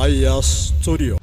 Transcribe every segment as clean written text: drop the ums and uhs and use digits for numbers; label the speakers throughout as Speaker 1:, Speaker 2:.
Speaker 1: Aya Studio.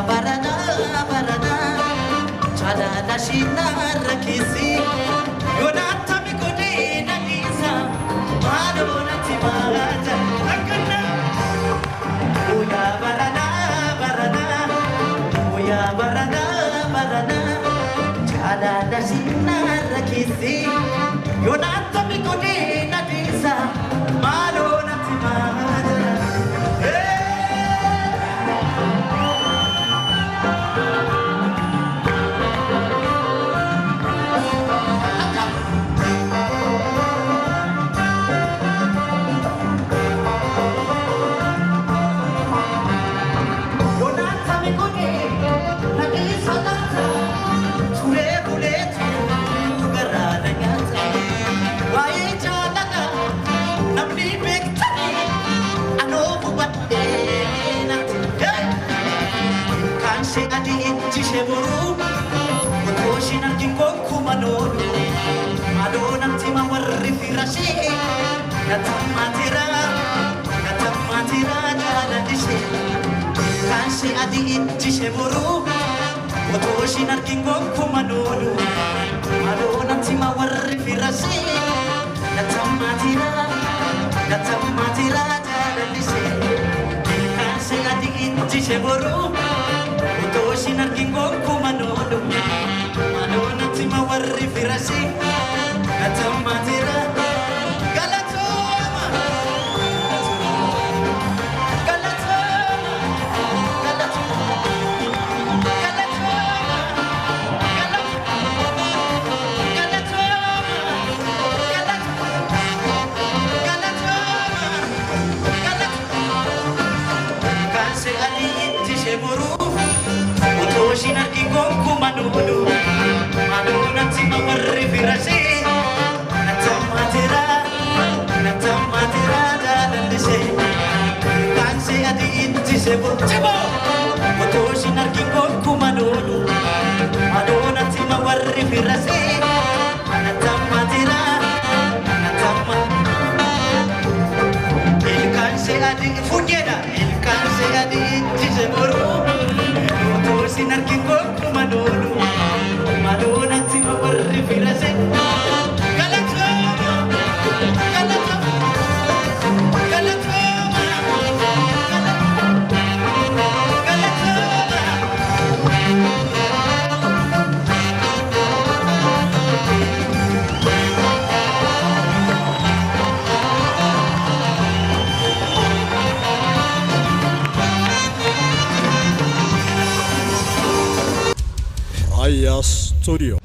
Speaker 2: Barana, barana,
Speaker 1: shina rakisi yonata mikode nanisa malona timata akana oya barana barana jala shina rakisi yonata mikode nanisa malona timata Chisheburu, Motoshin and Kingoku Manolo, Madonna Tima Warifirashi, Natamatira, Dishi, Kanshi Adi Chisheburu, Motoshin and Kingoku Manolo, Madonna Tima Warifirashi, Natamatira, Dishi, Kanshi Adi Chisheburu. Toshinar kingoku manolo Madonna tima warri firasi Natamatira Galatoma Kanse ali tisheburu Toshinar kingoku manolo Madonna tima warri firasi Natamatira dalandise Kanse adi inti sebo Toshinar kingoku manolo Madonna tima warri firasi Natamatira Il kanse adi fugera Il kanse adi inti sebo Sinar kingoku manolo Madonna tima warri firase
Speaker 2: Aya Studio.